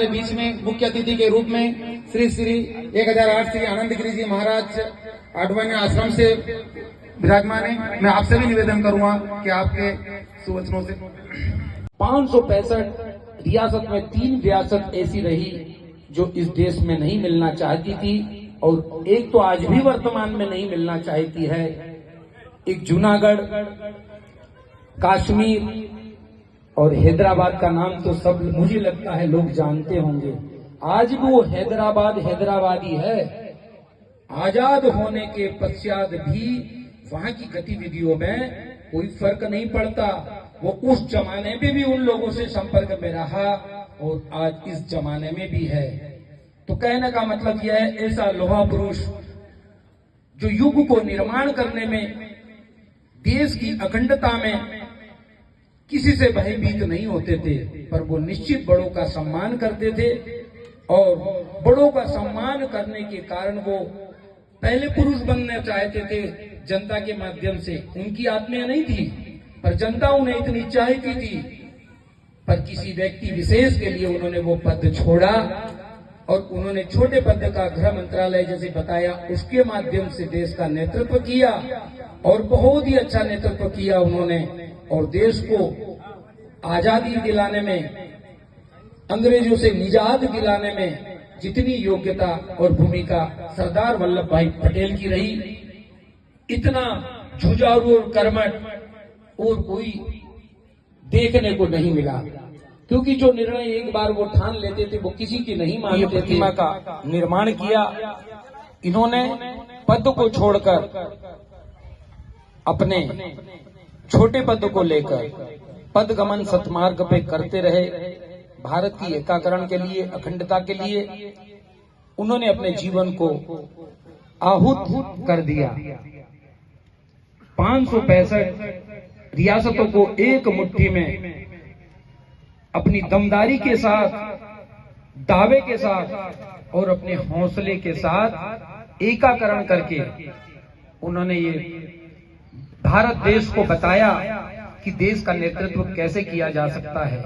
बीच में मुख्य अतिथि के रूप में श्री 1008 श्री आनंद गिरी जी महाराज आठवानी आश्रम से विराजमान है। मैं आपसे भी निवेदन करूंगा कि आपके सुवचनों से 565 रियासत में 3 रियासत ऐसी रही जो इस देश में नहीं मिलना चाहती थी और एक तो आज भी वर्तमान में नहीं मिलना चाहती है। एक जूनागढ़, कश्मीर और हैदराबाद का नाम तो सब मुझे लगता है लोग जानते होंगे। आज भी वो हैदराबाद हैदराबादी है। आजाद होने के पश्चात भी वहां की गतिविधियों में कोई फर्क नहीं पड़ता। वो उस जमाने में भी उन लोगों से संपर्क में रहा और आज इस जमाने में भी है। तो कहने का मतलब यह है, ऐसा लोहा पुरुष जो युग को निर्माण करने में, देश की अखंडता में किसी से भयभीत नहीं होते थे, पर वो निश्चित बड़ों का सम्मान करते थे और बड़ों का सम्मान करने के कारण वो पहले पुरुष बनना चाहते थे जनता के माध्यम से। उनकी आत्मीय नहीं थी, पर जनता उन्हें इतनी चाहती थी, पर किसी व्यक्ति विशेष के लिए उन्होंने वो पद छोड़ा और उन्होंने छोटे पद का गृह मंत्रालय जैसे बताया उसके माध्यम से देश का नेतृत्व किया और बहुत ही अच्छा नेतृत्व किया उन्होंने। और देश को आजादी दिलाने में, अंग्रेजों से निजात दिलाने में जितनी योग्यता और भूमिका सरदार वल्लभ भाई पटेल की रही, इतना जुझारू और कर्मठ और कोई देखने को नहीं मिला। क्योंकि जो निर्णय एक बार वो ठान लेते थे वो किसी की नहीं मानते थे। प्रतिमा का निर्माण किया इन्होंने, पद को छोड़कर अपने छोटे पद को लेकर पदगमन सतमार्ग पे करते रहे। भारत की एकाकरण के लिए, अखंडता के लिए उन्होंने अपने जीवन को आहूत कर दिया। 565 रियासतों को एक मुट्ठी में अपनी दमदारी के साथ, दावे के साथ और अपने हौसले के साथ एकाकरण करके उन्होंने ये भारत देश को बताया कि देश का नेतृत्व कैसे किया जा सकता है।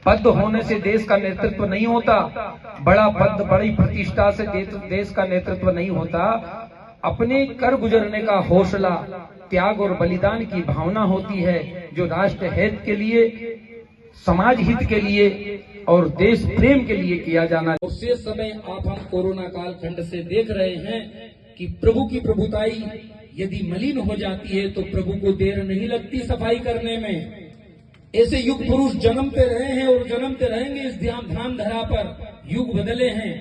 पद होने से देश का नेतृत्व नहीं होता, बड़ा पद, बड़ी प्रतिष्ठा से देश का नेतृत्व नहीं होता। अपने कर गुजरने का हौसला, त्याग और बलिदान की भावना होती है, जो राष्ट्र हित के लिए, समाज हित के लिए और देश प्रेम के लिए किया जाना। उस समय आप हम कोरोना काल खंड से देख रहे हैं कि प्रभु की प्रभुताई यदि मलिन हो जाती है तो प्रभु को देर नहीं लगती सफाई करने में। ऐसे युग पुरुष जन्मते रहे हैं और जन्मते रहेंगे इस ध्यान धरा पर। युग बदले हैं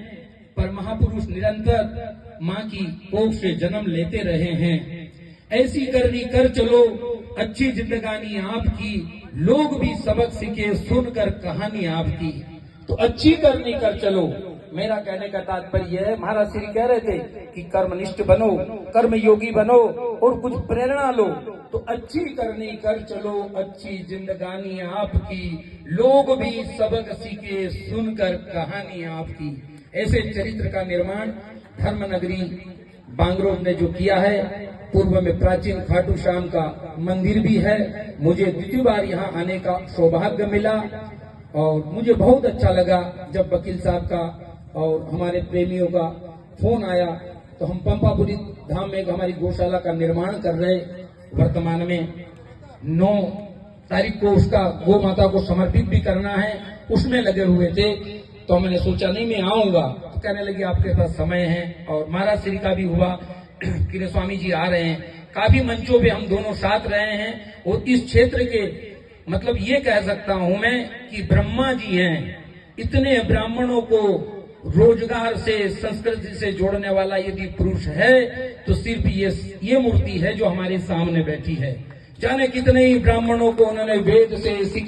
पर महापुरुष निरंतर माँ की कोख से जन्म लेते रहे हैं। ऐसी करनी कर चलो, अच्छी जिंदगानी आपकी, लोग भी सबक सीखे सुनकर कहानी आपकी। तो अच्छी करनी कर चलो। मेरा कहने का तात्पर्य है, महाराज श्री कह रहे थे कि कर्मनिष्ठ बनो, कर्म योगी बनो और कुछ प्रेरणा लो। तो अच्छी करनी कर चलो, अच्छी जिंदगानी आपकी, लोग भी सबक सीखे सुनकर कहानी आपकी। ऐसे चरित्र का निर्माण धर्म नगरी बांगरोड ने जो किया है, पूर्व में प्राचीन खाटू श्याम का मंदिर भी है। मुझे द्वितीय बार यहाँ आने का सौभाग्य मिला और मुझे बहुत अच्छा लगा जब वकील साहब का और हमारे प्रेमियों का फोन आया। तो हम पंपापुरी धाम में हमारी गौशाला का निर्माण कर रहे, वर्तमान में 9 तारीख को उसका गौ माता को समर्पित भी करना है, उसमें लगे हुए थे। तो मैंने सोचा नहीं मैं आऊंगा, तो कहने लगे आपके पास समय है। और महाराज श्री का भी हुआ कि स्वामी जी आ रहे हैं। काफी मंचों पे हम दोनों साथ रहे हैं और इस क्षेत्र के, मतलब ये कह सकता हूं मैं कि ब्रह्मा जी हैं। इतने ब्राह्मणों को रोजगार से, संस्कृति से जोड़ने वाला यदि पुरुष है तो सिर्फ ये मूर्ति है जो हमारे सामने बैठी है। जाने कितने ही ब्राह्मणों को उन्होंने वेद से